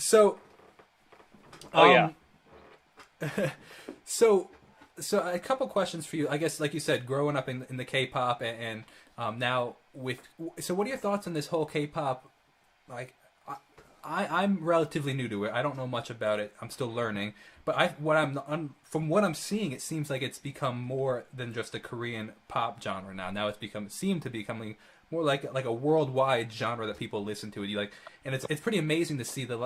So, Oh yeah. um, so, so a couple questions for you. I guess, like you said, growing up in the K-pop and now with. So, what are your thoughts on this whole K-pop? Like, I'm relatively new to it. I don't know much about it. I'm still learning. But from what I'm seeing, it seems like it's become more than just a Korean pop genre now. Now seem to be becoming more like a worldwide genre that people listen to. And it's pretty amazing to see how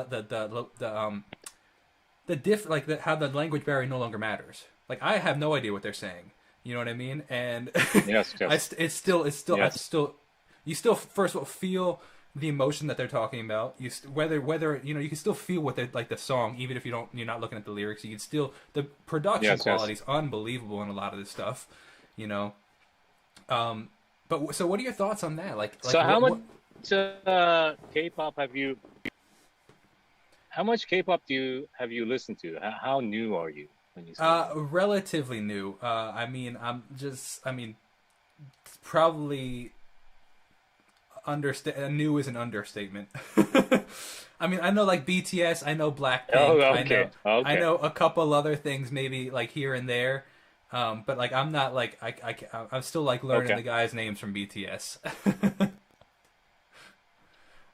the language barrier no longer matters. Like I have no idea what they're saying. You know what I mean? And Yes, yes, I yes, still you still first of all feel the emotion that they're talking about. Whether you can still feel what they like the song, even if you're not looking at the lyrics. You can still the production yes, yes. quality is unbelievable in a lot of this stuff. You know, but so what are your thoughts on that? So how much what K-pop have you? How much K-pop have you listened to? How new are you when you say that? relatively new. I mean, probably new is an understatement. I mean, I know like BTS, I know Oh, Blackpink, okay, I okay, know a couple other things maybe like here and there. But like I'm not like I'm still like learning okay. the guys' names from BTS.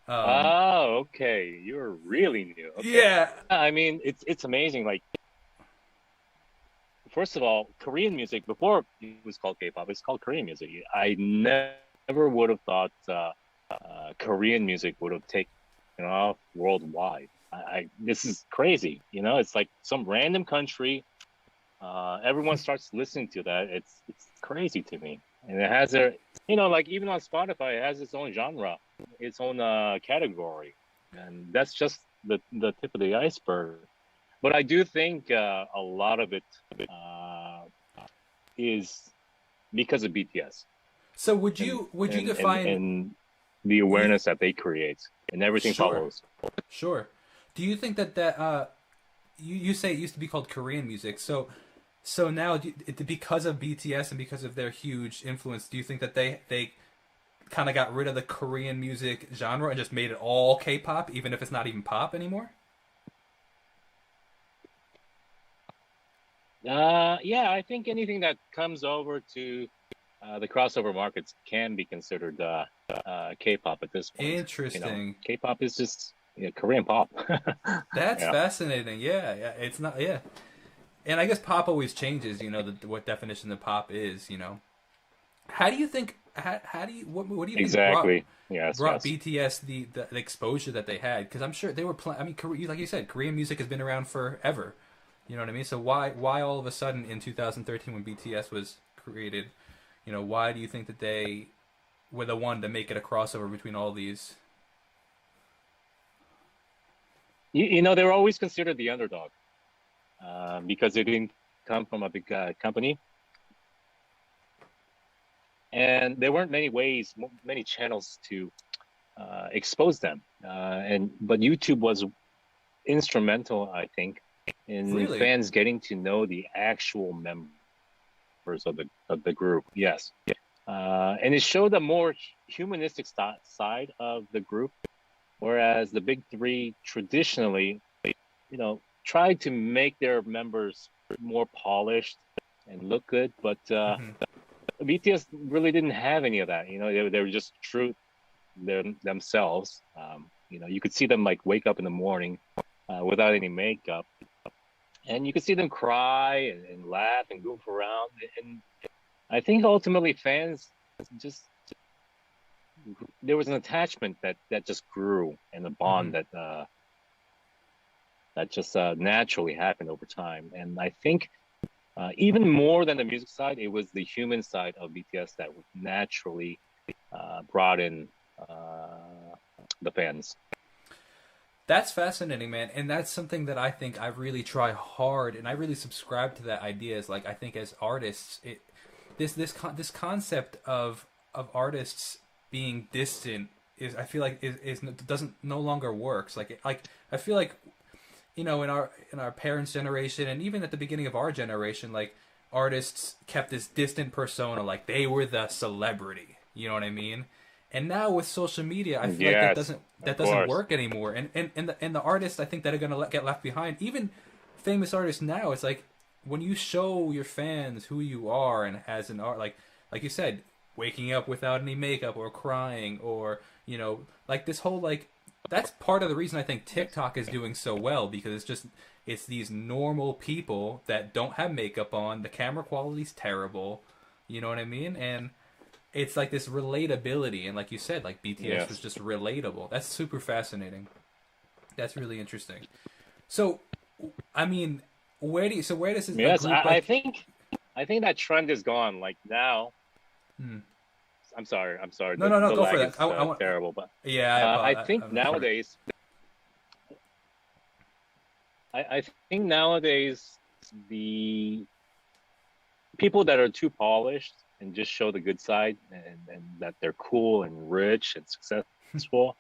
Oh, okay. You're really new. Okay. Yeah, I mean, it's amazing. Like, first of all, Korean music before it was called K-pop, it's called Korean music. I never would have thought Korean music would have taken off worldwide. This is crazy. It's like some random country. Everyone starts listening to that. It's crazy to me, and it has like even on Spotify, it has its own genre, its own category, and that's just the tip of the iceberg. But I do think a lot of it uh, is because of BTS so and would you and and define and the you awareness that they create, and everything sure follows. sure do you think that you say it used to be called Korean music. So now, because of BTS and because of their huge influence, do you think that they kind of got rid of the Korean music genre and just made it all K-pop, even if it's not even pop anymore? Yeah, I think anything that comes over to the crossover markets can be considered K-pop at this point. Interesting. K-pop is just Korean pop. That's Yeah, fascinating. Yeah, yeah. It's not. Yeah, and I guess pop always changes. What definition of pop is. How do you think? How do you? What do you think exactly. Yes, brought yes. BTS the exposure that they had? Because I'm sure they were playing. I mean, like you said, Korean music has been around forever. You know what I mean? So why all of a sudden in 2013 when BTS was created, why do you think that they were the one to make it a crossover between all these? They were always considered the underdog because they didn't come from a big company, and there weren't many ways, many channels to expose them. But YouTube was instrumental, I think, in Really? fans getting to know the actual members of the group. Yes, and it showed a more humanistic side of the group, whereas the big three traditionally, tried to make their members more polished and look good, but Hmm. BTS really didn't have any of that. They were just true themselves. You could see them like wake up in the morning without any makeup, and you could see them cry and laugh and goof around. And I think ultimately fans just there was an attachment that just grew, and a bond Hmm. that just naturally happened over time. And I think even more than the music side, it was the human side of BTS that naturally brought in the fans. That's fascinating, man, and that's something that I think I really try hard, and I really subscribe to that idea. Is like I think as artists, this concept of artists being distant is I feel like is doesn't no longer works. Like I feel like in our parents' generation and even at the beginning of our generation, like artists kept this distant persona, like they were the celebrity. You know what I mean? And now with social media, I feel like Yes, that of doesn't course. work anymore. And the artists, I think, that are gonna get left behind, even famous artists now, it's like when you show your fans who you are and as an art, like you said, waking up without any makeup or crying or like this whole like that's part of the reason I think Yes. TikTok is doing so well because it's these normal people that don't have makeup on. The camera quality's terrible. You know what I mean? And it's like this relatability, and like you said, like BTS was Yes. just relatable. That's super fascinating. That's really interesting. So, I mean, where does a Yes. group I like? think that trend is gone. Like now, Hmm. I'm sorry. I'm sorry. No, The no, no, the go for lag that. is I want. terrible, but Yeah, I think I'm sorry. nowadays, I think nowadays the people that are too polished and just show the good side and that they're cool and rich and successful.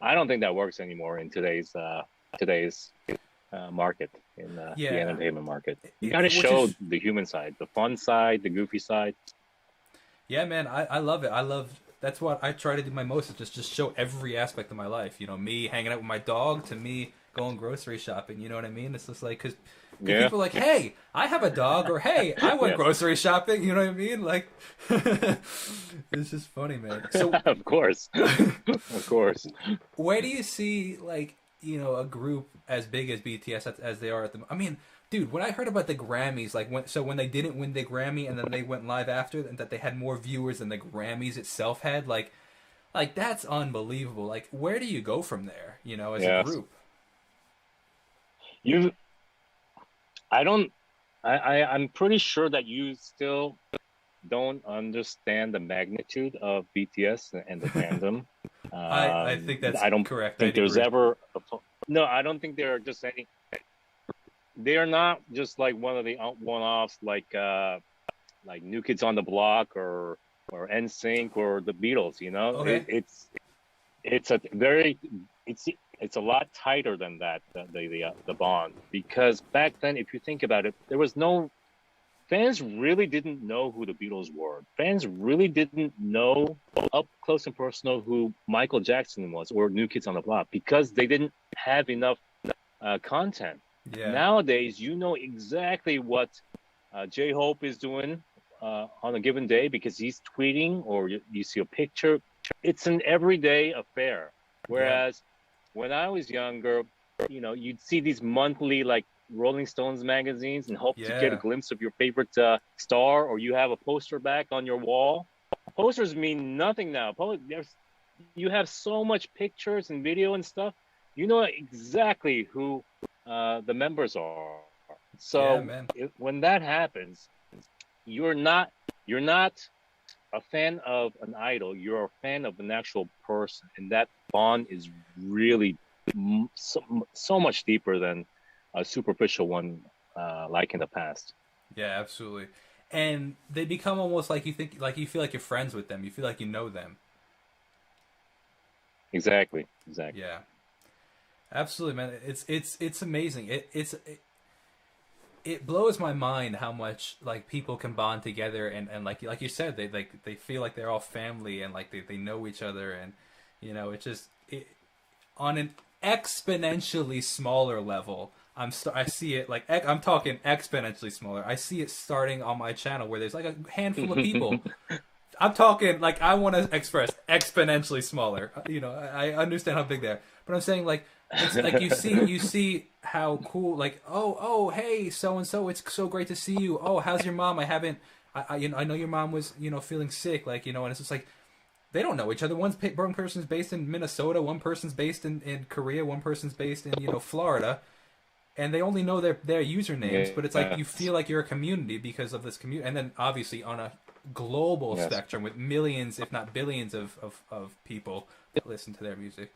I don't think that works anymore in today's market in the Yeah, entertainment market. You got to which show is the human side, the fun side, the goofy side. yeah, man. I love it. I love. That's what I try to do my most is just show every aspect of my life. Me hanging out with my dog to me going grocery shopping. You know what I mean? It's just like because Yeah, people are like, hey, I have a dog, or hey, I went yeah, grocery shopping. You know what I mean? Like, it's just funny, man. So, of course, of course. where do you see like a group as big as BTS as they are at the? I mean, dude, when I heard about the Grammys, like when they didn't win the Grammy and then they went live after, and that they had more viewers than the Grammys itself had, like that's unbelievable. Like, where do you go from there? As a Yes, group. you. I don't. I'm pretty sure that you still don't understand the magnitude of BTS and the fandom. I think that's I don't correct. think I'd there's agree. ever no. I don't think there are just any. They are not just like one of the one-offs like New Kids on the Block or NSYNC or the Beatles. Okay. It's a very it's it's a lot tighter than that the bond because back then if you think about it there was no fans really didn't know who the Beatles were. Fans really didn't know up close and personal who Michael Jackson was or New Kids on the Block because they didn't have enough content. Yeah. Nowadays, you know exactly what J Hope is doing on a given day because he's tweeting or you see a picture. It's an everyday affair. Yeah. Whereas when I was younger, you'd see these monthly like Rolling Stones magazines and hope to get a Yeah. glimpse of your favorite star, or you have a poster back on your wall. Posters mean nothing now. You have so much pictures and video and stuff. You know exactly who the members are. Yeah, So man. when that happens, you're not a fan of an idol. You're a fan of an actual person, and that bond is really so much deeper than a superficial one like in the past. Yeah, absolutely. And they become almost like you feel like you're friends with them. You feel like you know them. Exactly, exactly. Yeah. Absolutely, man. It's amazing. It blows my mind how much like people can bond together and like you said they feel like they're all family and like they know each other and on an exponentially smaller level. I see it like I'm talking exponentially smaller. I see it starting on my channel where there's like a handful of people. I'm talking like I want to express exponentially smaller. I understand how big they are, but I'm saying like it's like you see how cool like oh hey so and so, it's so great to see you. Oh, how's your mom? I haven't I know your mom was feeling sick, like and it's just like they don't know each other. One person's based in Minnesota, one person's based in Korea, one person's based in Florida, and they only know their usernames. But it's like you Yes, feel like you're a community because of this community, and then obviously on a global yes. spectrum with millions, if not billions, of people that listen to their music.